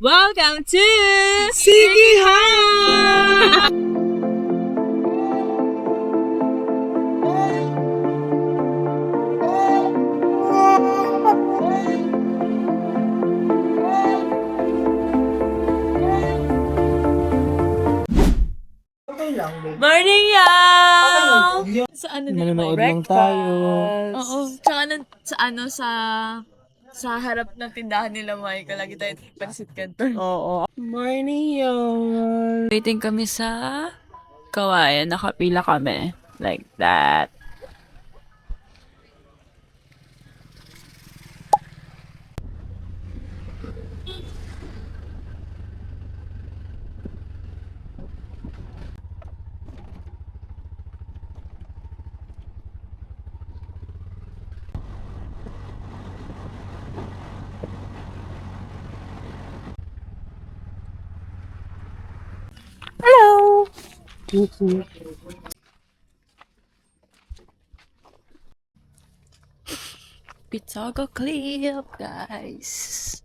Welcome to Sige ha! Morning, y'all! Sa ano Nanonood lang tayo. Oo, tsaka sa harap ng tindahan nila, Michael. Lagi tayo pansit kanto. Oo. Morning yun. Waiting kami sa kawayan. Nakapila kami. Like that. Hello! Pizzago clip, guys.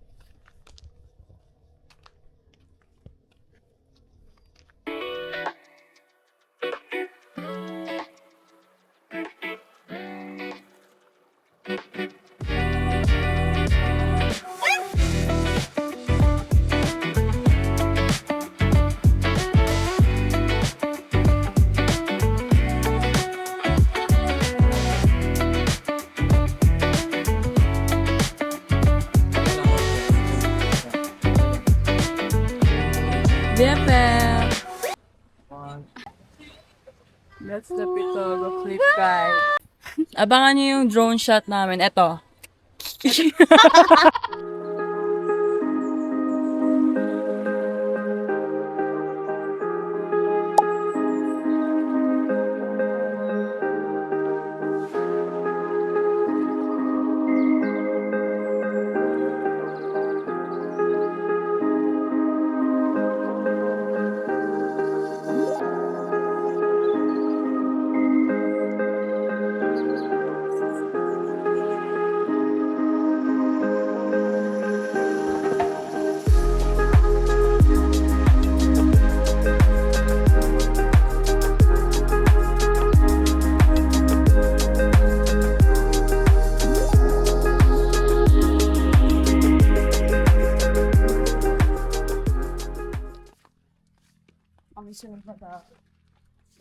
BFF! That's the Pizzago clip, guys. Abangan niyo yung drone shot namin. Eto.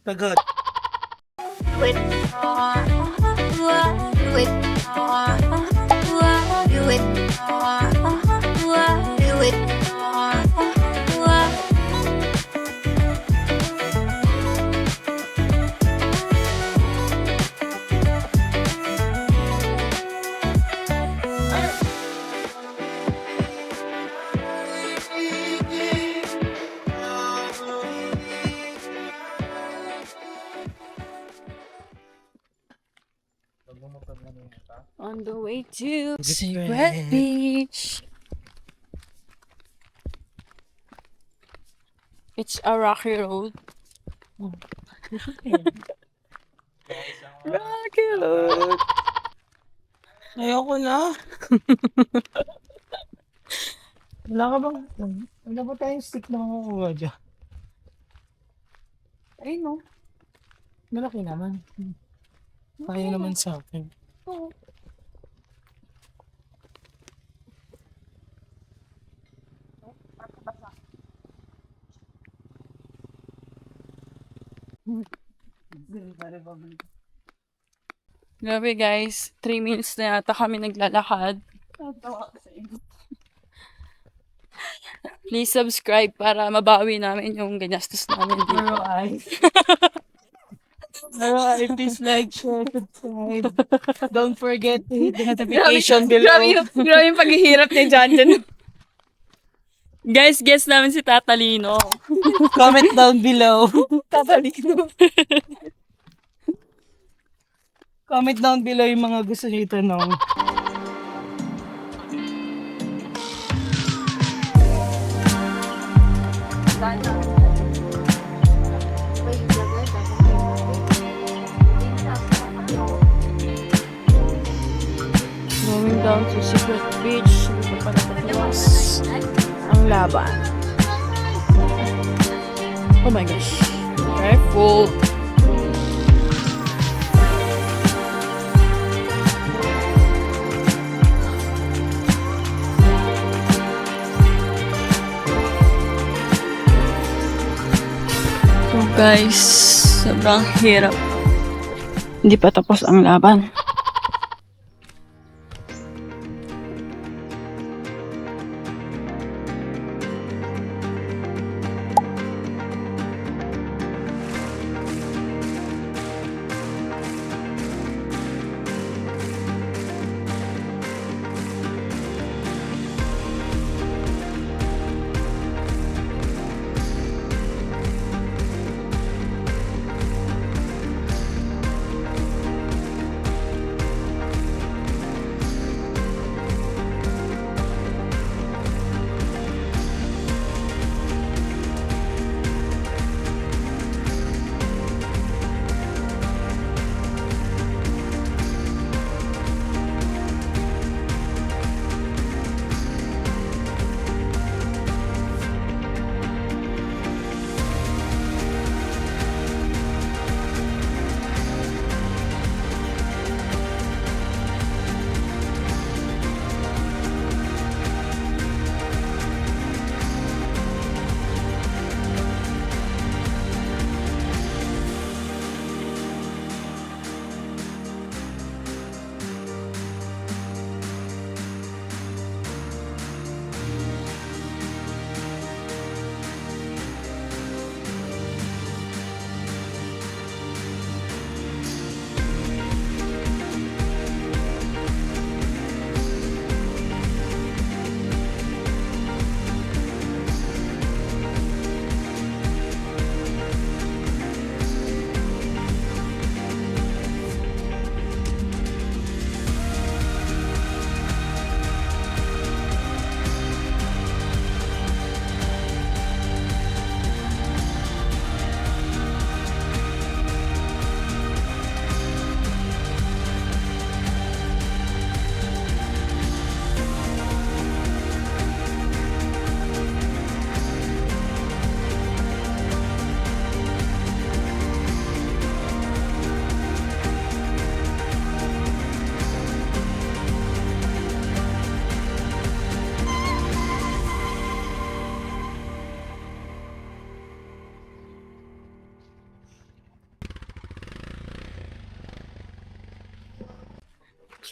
Tagot. On the way to Secret. Secret Beach. It's a rocky road. Rocky road. Ayoko na. Wala ka bang... Wala ba tayong stick na makukuha dyan? Ay no. Malaki naman. Kaya naman sa akin. Oo. Grabe guys, 3 minutes na yata kami naglalakad. Please subscribe para mabawi namin yung ginastos namin dito. Alright, please like, share, subscribe. Don't forget to hit the notification below. Grabe yung paghihirap ni Janjan. Guys, guess namin si Tatalino. Comment down below. Tatalino. Comment down below yung mga gusto niyo itanong. Going down to Secret Beach. Hindi pa pala tapos. Ang ang laban. Oh my gosh. Careful. So guys, sobrang hirap. Hindi pa tapos ang laban.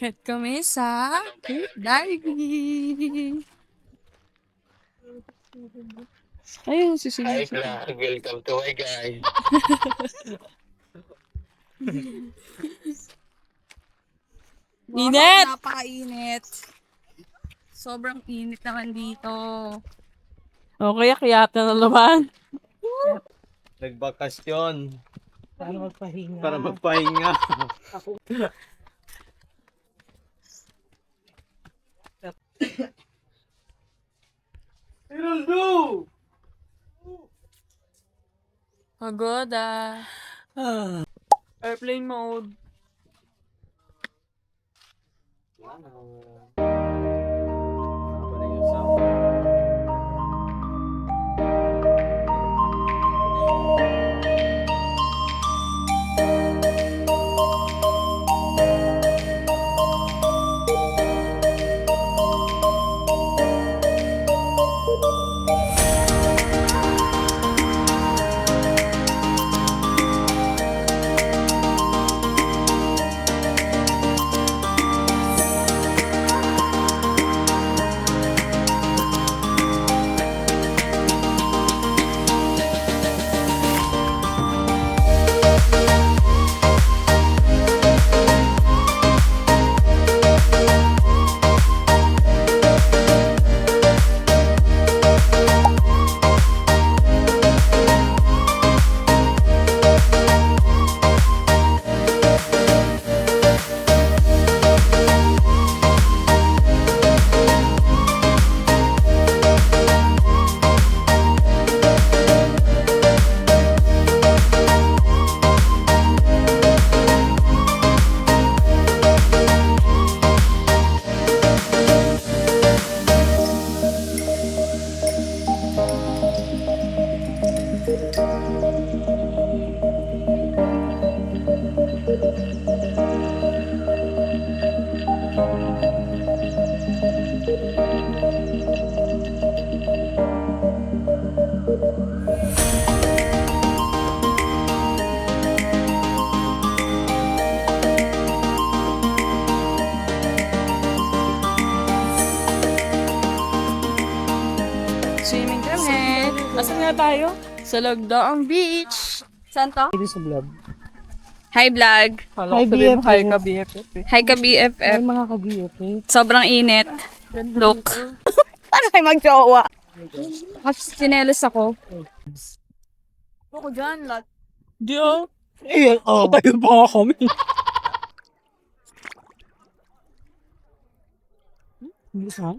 Chat kami sa cave diving. Ayun, Hi susunod. vlog, welcome to my guys. Init! Napakainit. Sobrang init naman dito. Okay, kaya na naman. Nagbakasyon Para magpahinga. para magpahinga. Ronaldo! Pagoda. Airplane mode. Swimming kami. Asan nga tayo? Sa Lagdaang Beach. Saan to? Dito sa vlog. Hi, vlog. Hi, BFF. Hi, ka BFF. Ay, mga ka-BFF. Sobrang init. Look. Paano kayo mag-jowa? Kasi sinelos ako. Ako dyan, lot. Di ah. Eh, tayo pa nga kami. Bisa?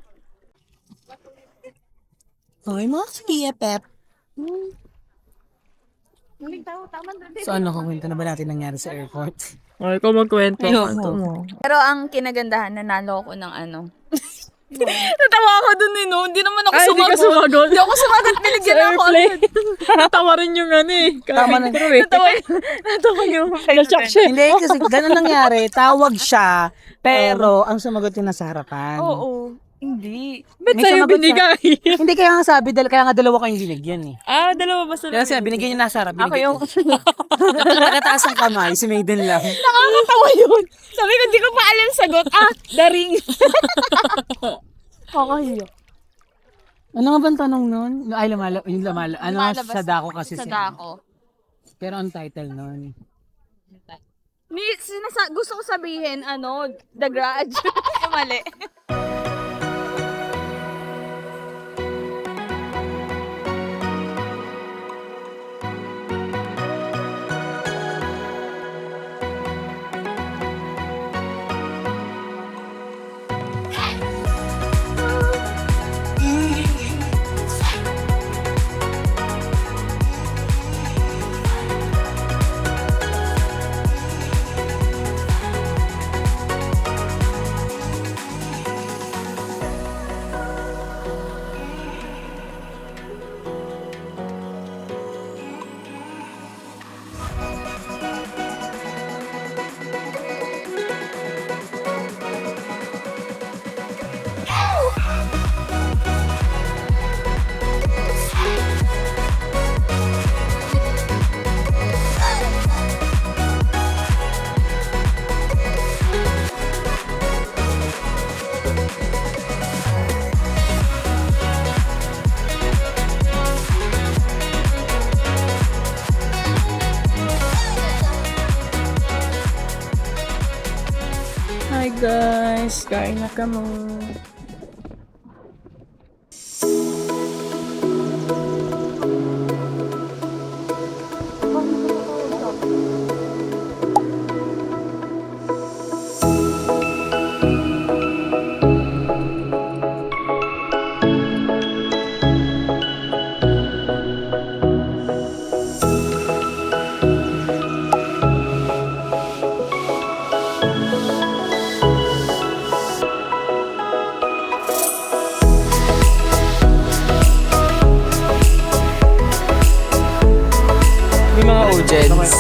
Okay, mga ka-BFF. So ano, kukwento na ba natin nangyari sa airport? Ay, ikaw magkwento. Ayun. Pero ang kinagandahan, nanalo ako ng ano. Natawa ako dun eh, no? Hindi naman ako sumagot. Hindi ka sumagot? Hindi ako sumagot. Binigyan ako. Natawa rin yung ano eh. Tama na. Natawa yung na-shock siya. Hindi, kasi ganun nangyari. Tawag siya, pero ang sumagot yung nasa harapan. Oo. Hindi. Ba't sa'yo binigay? Hindi, kaya nga sabi, kaya nga dalawa kayong binigyan eh. Ah, dalawa ba sila? Kaya siya, binigyan niya nasa harap. Ako yung... Nakataas ang kamay, si Maiden lang. Nakakatawa yun. Sabi ko, hindi ko pa alam sagot. Daring. Kakahiyo. Ano nga bang tanong nun? Ay, yung lamala. Ano, Lumalabas Sadako kasi sa siya. dako. Pero ang title nun. Gusto ko sabihin, The Grudge. Mali. Hi guys, kain na kami. May mga audience.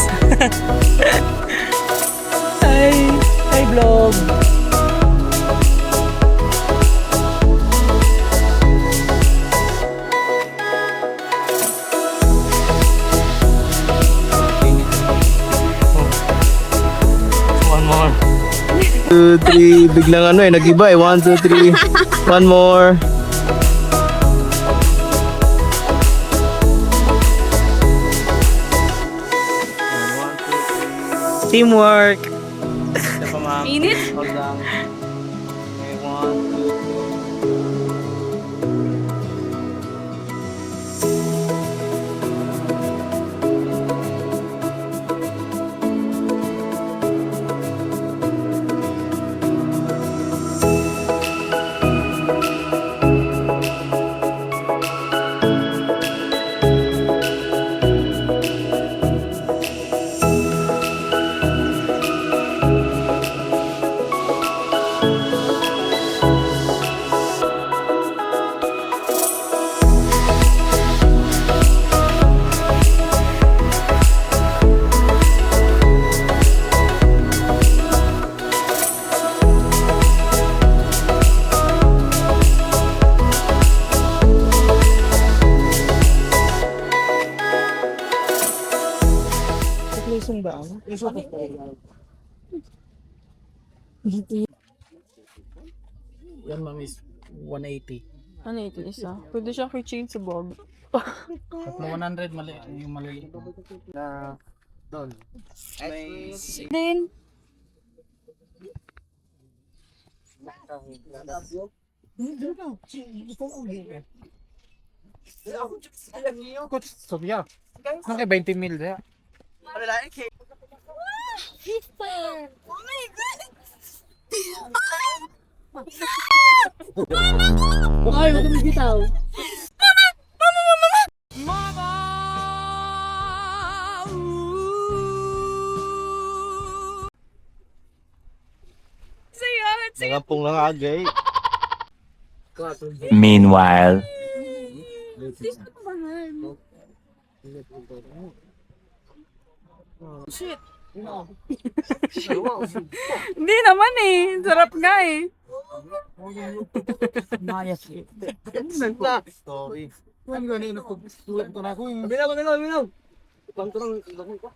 Hi vlog. One more. 2, 3. Biglang nag-iba eh. 1, 2, 3. One more. Teamwork. Ito pa, ma'am. Init? Hold lang. Okay, 1, 2, 3. ba? Yan ma'am is 180. Ano ito isa? Pwede siya keychain sa Bob. Tatlo 100 mali yung mali. Na doon. May Din. Sobya. Nang 20 mil ya. Ay, wag mo bitaw. Nangapong lang agay. Meanwhile, Hindi naman eh. Sarap nga eh. Story. Ang galing na tulad ko na ako. Bilaw. Pangturang ko.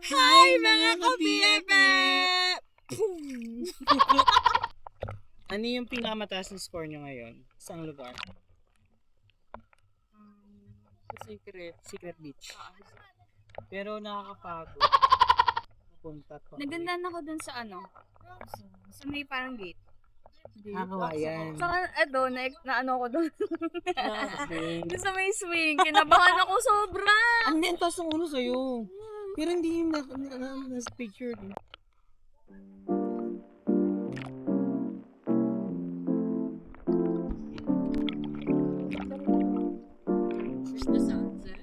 Hi mga ka-BFF! Ano yung pinakamataas na score nyo ngayon? Saan lugar? Secret Beach. Pero nakakapagod. Punta pa. Nagandaan ako dun sa ano? Sa may parang gate. Nakawayan. Saka na ano ko dun. Dun sa may swing. Kinabahan ako sobra. Ang nentas ng ulo sa'yo. Pero hindi yung nasa picture. Here's the sunset.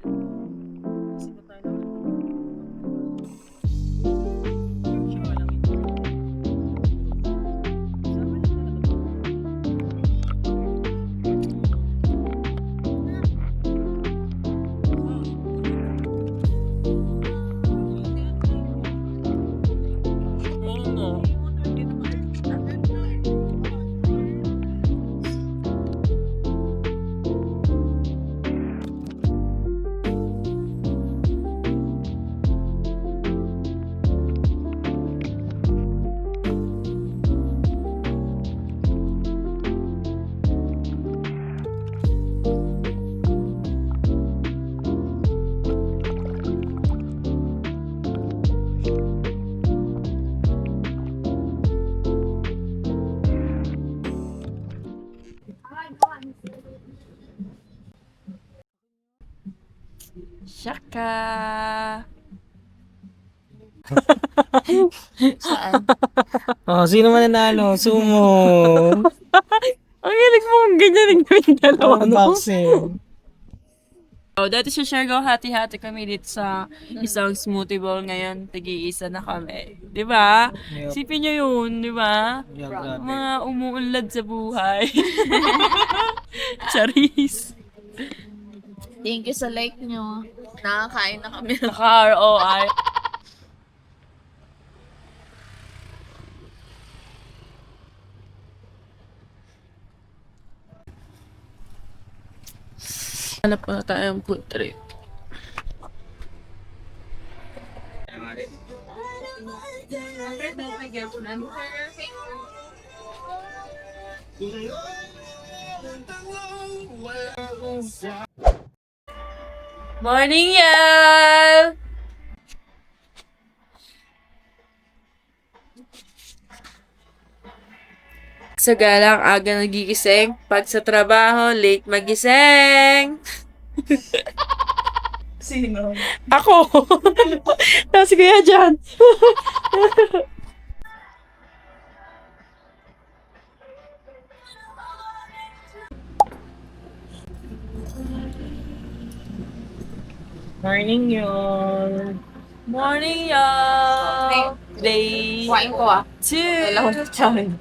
Shaka! Saan? Oh, sino man nanalo? Sumo. Ang hilig mo kung ganyan yung gawin dalawa, no? Unboxing. Oh, dati sa Siargao, hati-hati kami dito sa isang smoothie bowl ngayon. Tigi-isa na kami. Di ba? Yep. Sipin nyo yun, di ba? Yeah, grabe. Mga umuunlad sa buhay. Charis. Thank you sa like nyo. Nakakain na kami. Naka-ROI. Hanap pa tayong food trip. Morning, y'all! Sa galang, aga nagigising. Pag sa trabaho, late magising. Sino? Ako! Nasi kaya dyan. Morning, y'all. Morning, y'all! Day Kuhain ko ah. 2. Kailangan ko challenge.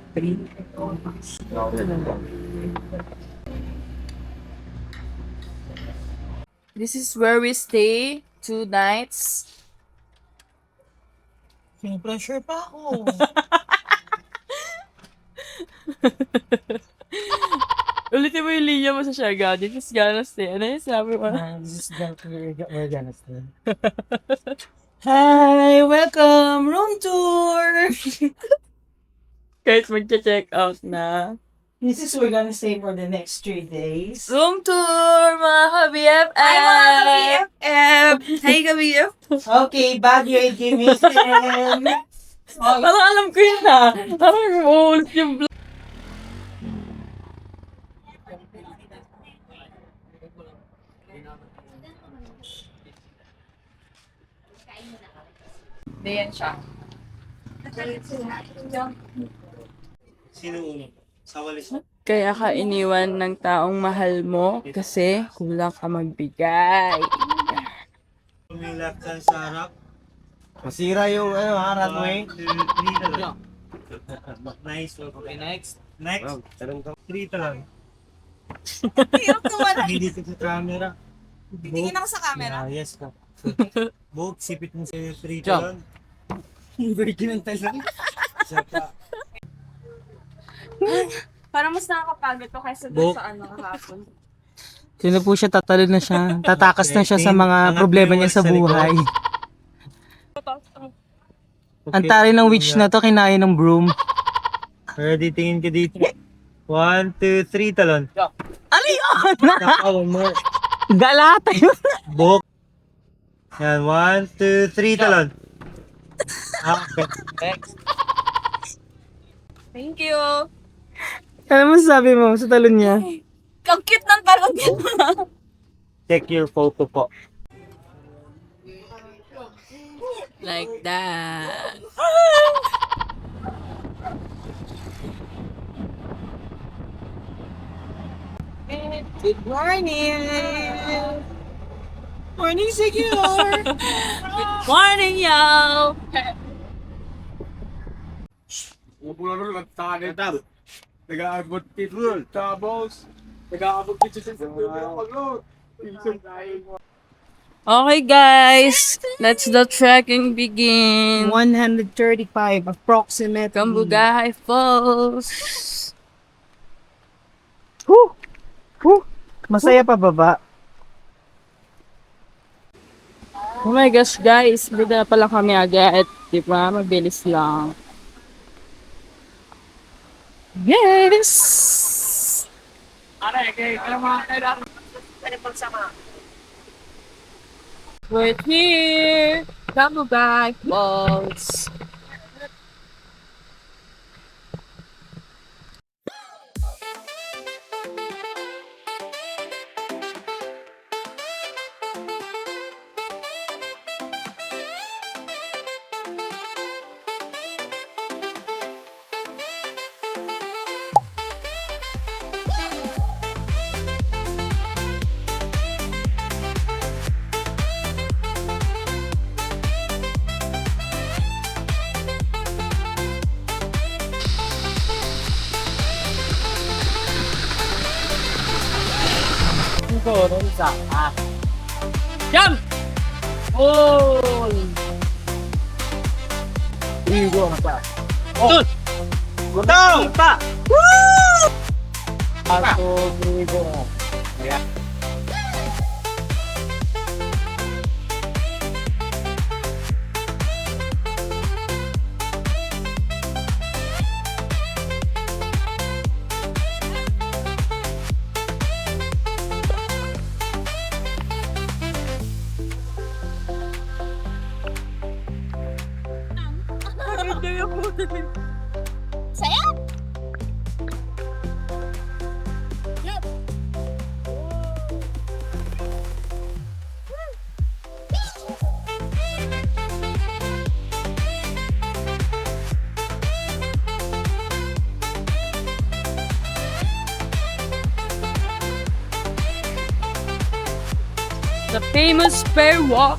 This is where we stay 2 nights. Pressure pa ako. Ulitin mo yung linya mo sa Siargao. This is gonna stay. Ano yung sabi mo? We're gonna stay. Hi! Welcome! Room tour! Kahit magcha-check out na. This is we're gonna stay for the next 3 days. Room tour, mga ka-BFF! Hi, mga ka-BFF! Hi, ka-BFF! Okay, Baguio and Kimisem. Parang alam ko yun ah. Parang ulit yung vlog. Diyan siya. Sino uno? Sa walis mo? Kaya ka iniwan ng taong mahal mo kasi kulang ka magbigay. Umilap ka sa harap. Masira yung runway. 1, 2, 3 talaga. Nice. Okay, next. Next. 3 talaga. Hirap naman. Hindi dito sa camera. Titingin ako sa camera. Yes ka. Bog, sipit mo sa 3 talaga. Virgin ang talaga. Saka. Parang mas nakakapagod to kaysa Bok. doon sa ano kahapon. Sino po siya, tatalon na siya. Tatakas na siya sa mga problema niya sa buhay. Ang tari ng witch na to, kinaya ng broom. Ready, tingin ka dito. 1, 2, 3 talon. Ano yun? Saka, one more. Galata yun. Bok. Yan, 1, 2, 3 talon. Okay. Next. Thank you. Ano masasabi mo sa talon niya? Ang cute ng talon niya. Check your photo po. Like that. Good morning! Morning, Secure! Morning, y'all! Nag-aabot kito. Tapos, nag-aabot kito sa pagload. Okay, guys. Let's the trekking begin. 135 approximate. Kambugahay Falls. Masaya pa baba. Oh my gosh, guys. Dito na pala kami agad. Di ba? Mabilis lang. Yes! We're here! Kambugahay Falls. ko, ron isa. Jump! Oh! Igo na pa. Oh! Go! Pa! Woo! Ato, igo na. Ayan. Saya? The famous fair walk.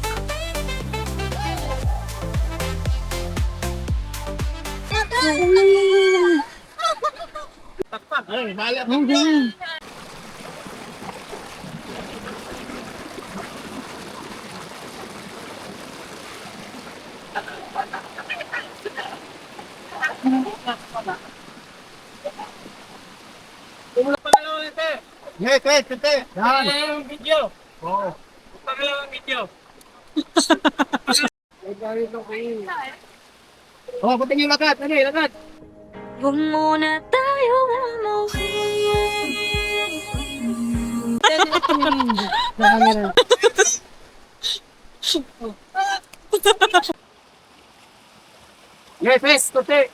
Wait, wait, wait. Yung video. Oo. Pangalawang video. Oh, punta yung lakat. Ano yung lakat? Huwag muna tayo umuwi. Yes, yes, puti.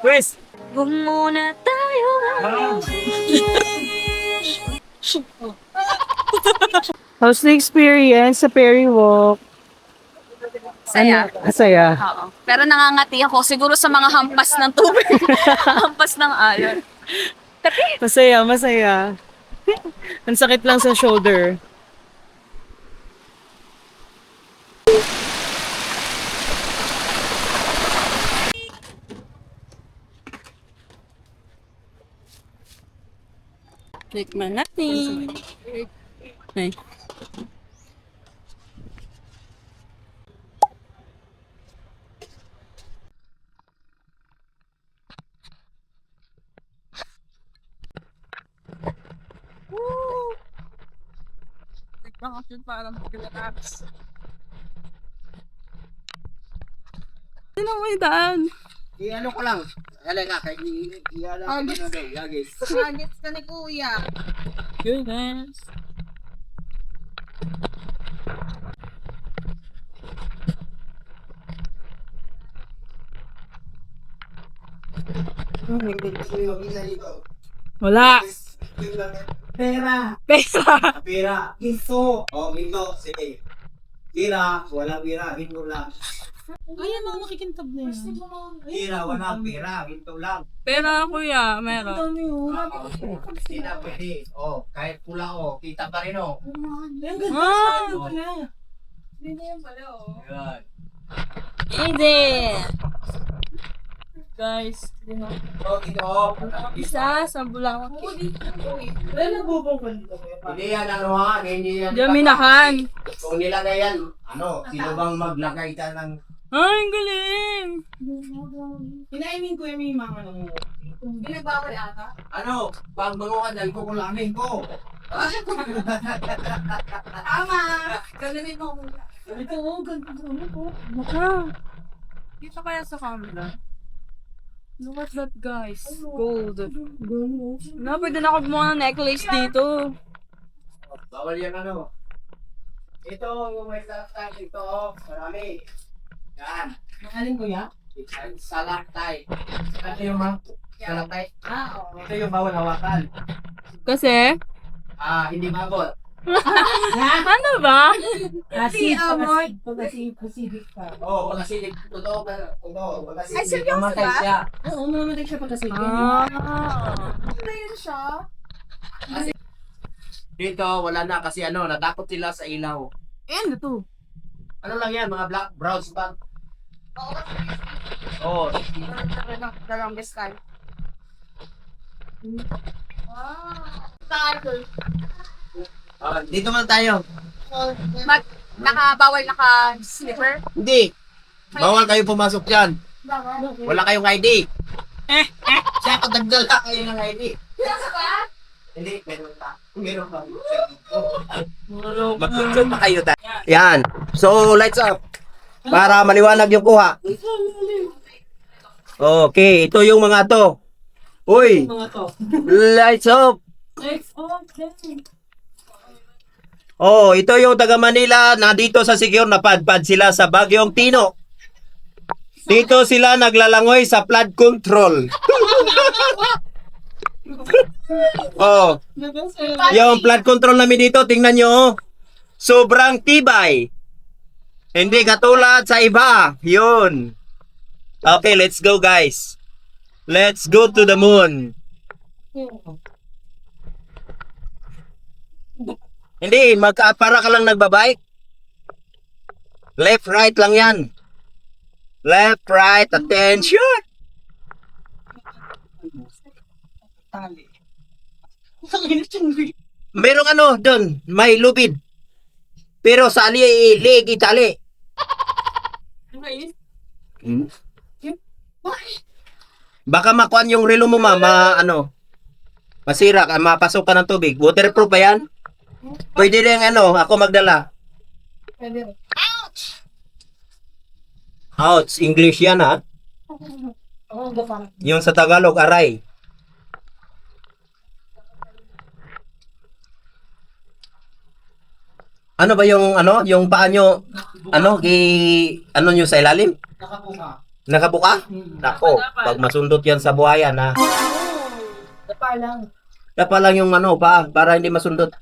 Chris. Huwag muna tayo umuwi. How's the experience sa Perry Walk? Saya. Masaya. Oo. Pero nangangati ako siguro sa mga hampas ng tubig. Hampas ng alon. Masaya, masaya. Ang sakit lang sa shoulder. Tikman natin. Ay. Tikman kasi parang relax. Sino mo itaan? I-ano ko lang. Alay ka, kahit i-ano ko na daw. Yagis. Nuggets ka ni Kuya. Goodness. Wala. Pera. Pesa. Pera. Ginto. Oh, ginto. Sige. Pira. Wala pira. Ginto lang. Ayan o, makikintab na yun. Pira. Wala pira. Ginto lang. Pera, kuya, meron. Hindi na pwede. Oh, kahit pula oh. Kita pa rin oh. Ah! Yan. Hindi. Guys, yun o. Oh, ito oh. Isa sa Bulacan. Hindi yan ano ha. Hindi yan. Jaminahan. Kung nilagay yan, ano, sino bang maglagay ka ng... Ay, ang galing. Inaimin ko yung mga nung... Pinagbawal ata. Ano, pag mangukan dahil kukulamin ko. Tama. Ganunin mo. Ito, ganda ko. Maka. Kita kaya sa camera. Look at that, guys. Gold. Na, pwede na ako gumawa ng necklace dito. Bawal yan ano. Ito, yung may salaktan. Ito, oh, marami. Yan. Nakaling ko ya? Salaktay. Ito yung mga salaktay. Oo. Ito yung bawal hawakan. Kasi? Hindi mabot. Ano ba? Kasi, Pacific pa. Oo, pagkasilig. Totoo ba? Totoo. Pagkasilig. Ay, seryoso Mamatay ba? siya. Oo, mamamatay siya pagkasilig. Ano yun siya? Dito, wala na kasi ano, natakot sila sa ilaw. Ano to? Ano lang yan, mga black, brown spot. Oo. Oh, The longest time. dito man tayo. Nakabawal naka-slipper? Hindi. Bawal kayo pumasok dyan. Wala kayong ID. Siya ako nagdala kayo ng ID. Hindi, meron pa. Meron pa. Mag-picture pa kayo tayo. Yan. So, lights up. Para maliwanag yung kuha. Okay, ito yung mga to. Uy! Lights up! Oh, ito yung taga Manila na dito sa Siquijor, napadpad sila sa Bagyong Tino. Dito sila naglalangoy sa flood control. Oh, yung flood control namin dito, tingnan nyo. Oh. Sobrang tibay. Hindi katulad sa iba. Yun. Okay, let's go guys. Let's go to the moon. Hindi, para ka lang nagbabike. Left, right lang yan. Left, right, attention. Merong ano doon, may lubid. Pero sa liig itali. Baka makuan yung relo mo ano, masira ka, mapasok ka ng tubig. Waterproof ba yan? Pwede rin ano, ako magdala. Ouch! English yan ha? Yung sa Tagalog, aray. Ano ba yung ano, yung paa nyo, ano, ano nyo sa ilalim? Nakabuka? Nako, pag masundot yan sa buhayan ha. Dapa lang yung ano, paa, para hindi masundot.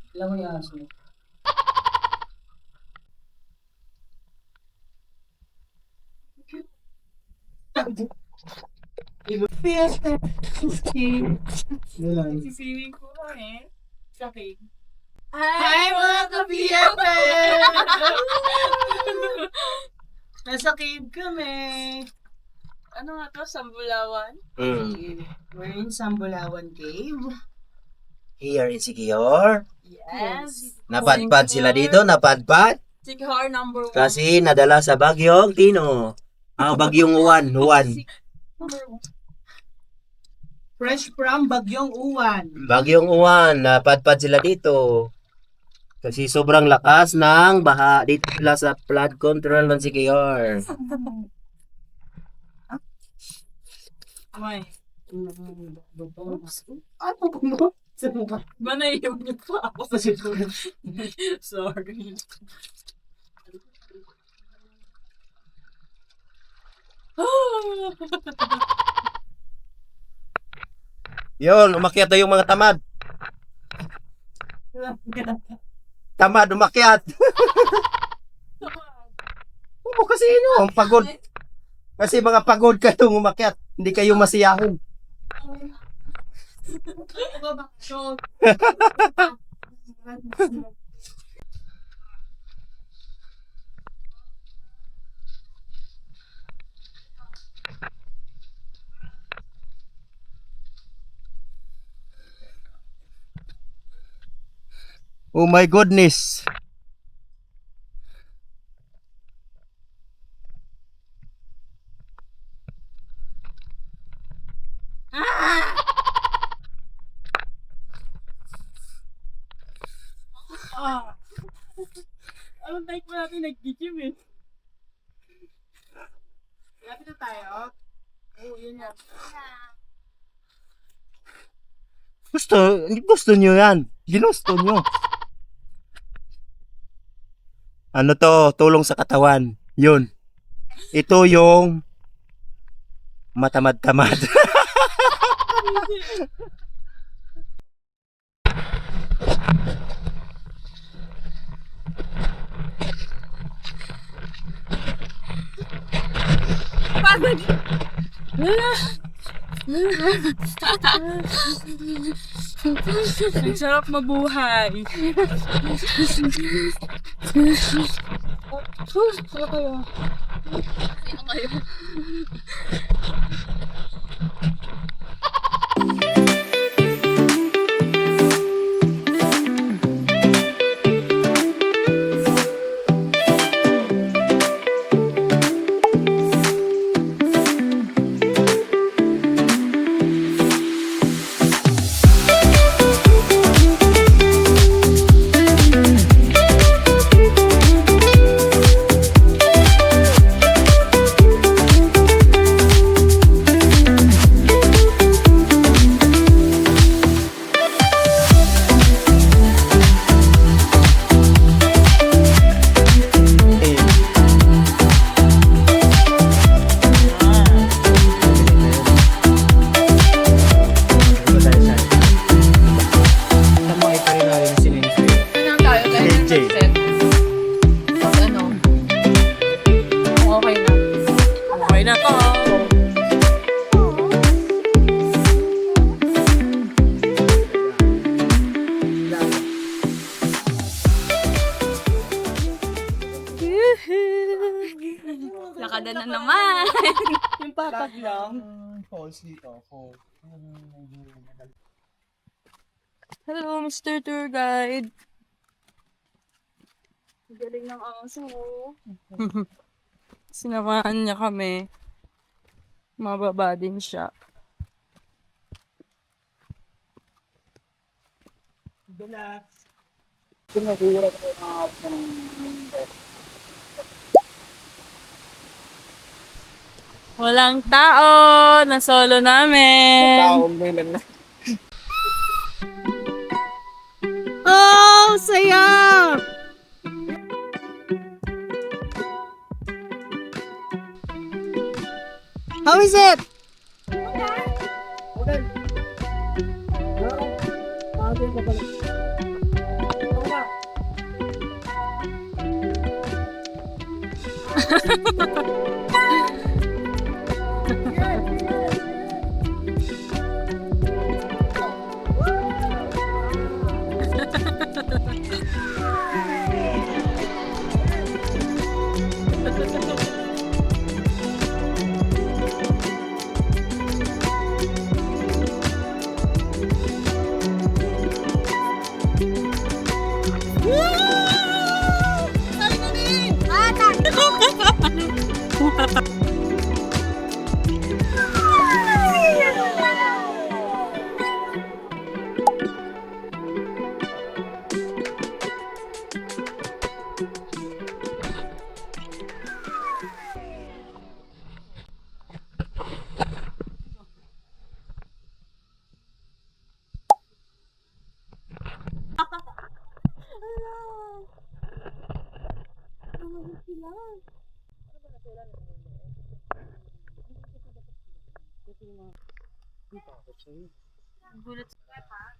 Sisiling ko lang eh. Sakit. Hi mga ka-BFF! Nasa cave kami. Ano nga to? Sambulawan? We're in Sambulawan Cave. Here in Siquijor. Yes. Napadpad sila dito, napadpad. Siquijor number 1. Kasi nadala sa Bagyong Tino. Bagyong Uwan. Fresh from Bagyong Uwan. Bagyong Uwan, napadpad sila dito. Kasi sobrang lakas ng baha dito sila sa flood control ng Siquijor. May. Ano ba? Manayaw niyo pa ako. Sorry. Yun, umakyat na yung mga tamad. Tamad, umakyat. Oo, kasi no, pagod. Kasi mga pagod kayong umakyat. Hindi kayo masiyahon. Oh my goodness. Anong type mo natin nag-gym eh? Lapit na tayo. Oo, yun yan. Gusto nyo yan. Ginusto nyo. Ano to? Tulong sa katawan. Yun. Ito yung matamad-tamad. Pagod! Ang sarap mabuhay. Sino kayo? Ano tayo? KJ. Ano? Okay na. Okay na to. Lakada na naman. Yung patak lang. Falls dito. Hello, Mr. Tour Guide. Galing ng aso. Sinamahan niya kami. Mababa din siya. Walang tao na solo namin. Oh, saya! How is it?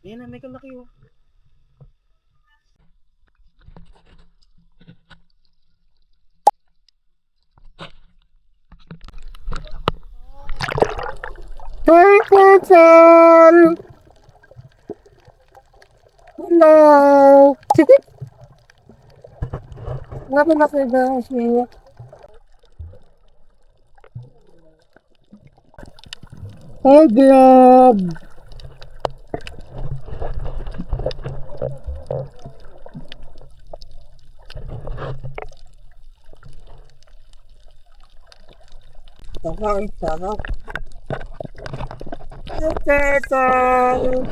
Yan na, may kalaki oh. Turtle! Hello! Ngapa na kayo ba siya? Hey, Glob! Ang sarap. Turtle!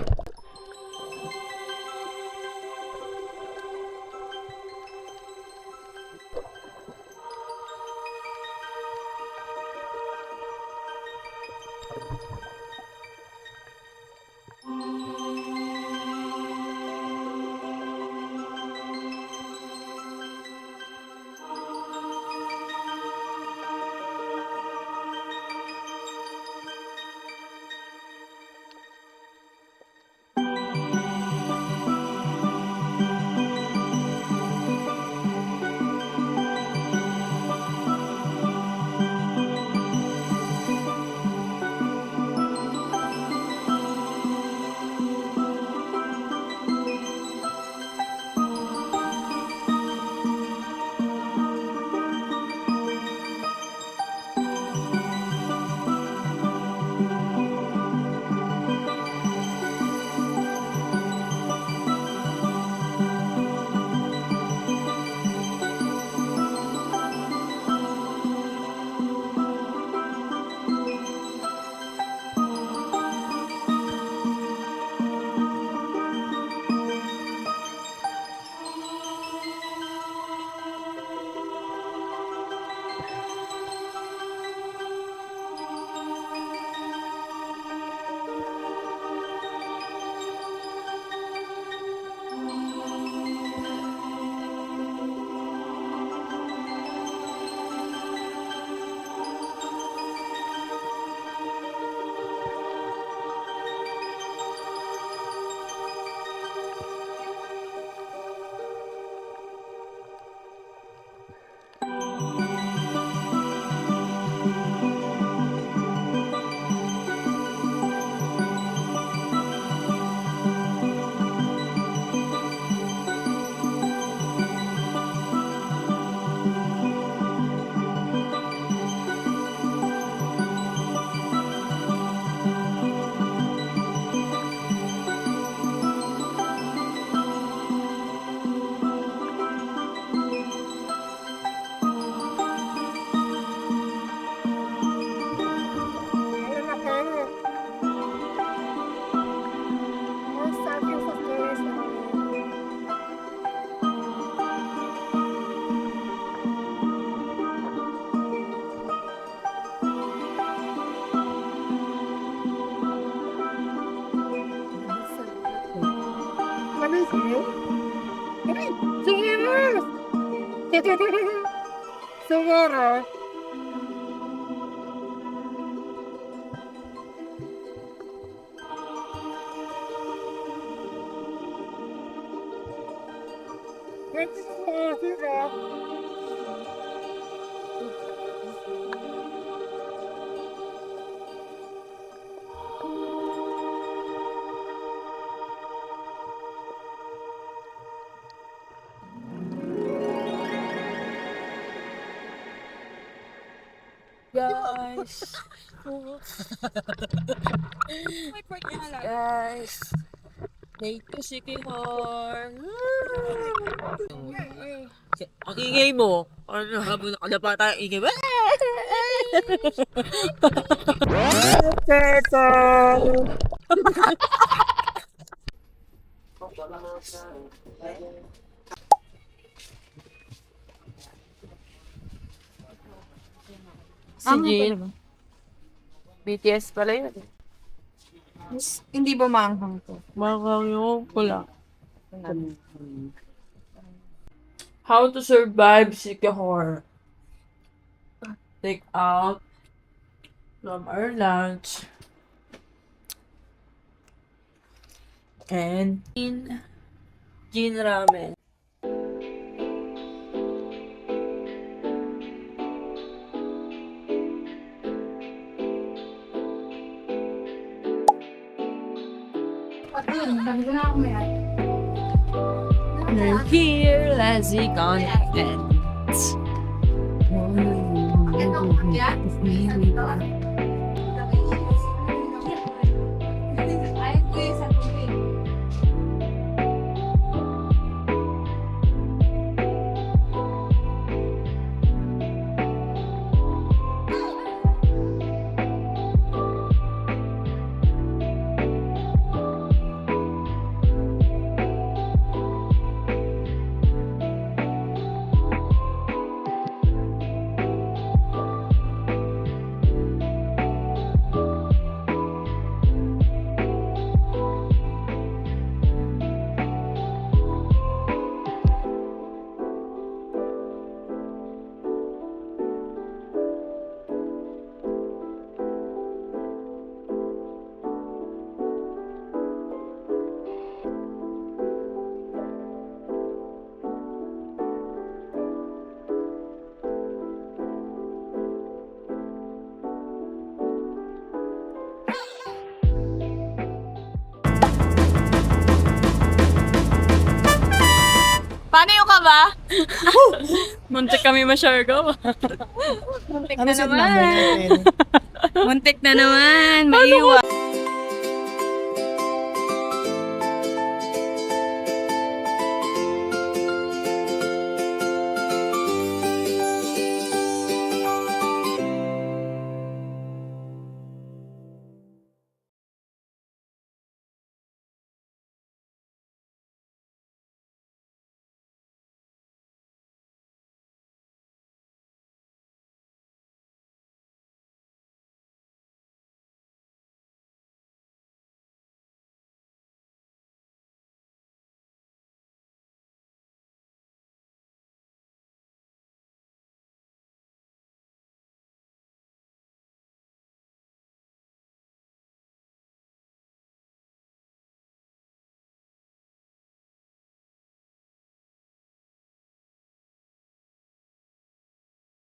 Siguro. Guys. Guys. Late to Sikihor. Ang ingay mo. Ano, habang nakalapa tayo, ingay mo. Si Jean. BTS pala yun. Hindi ba maanghang to? Baka yung pula. How to survive Sikihor. Take out from our lunch. And Jean ramen. We're here, let's see connected. Paano yung kaba? Muntik kami masyargo. Muntik na naman. Muntik na naman. Maiiwan.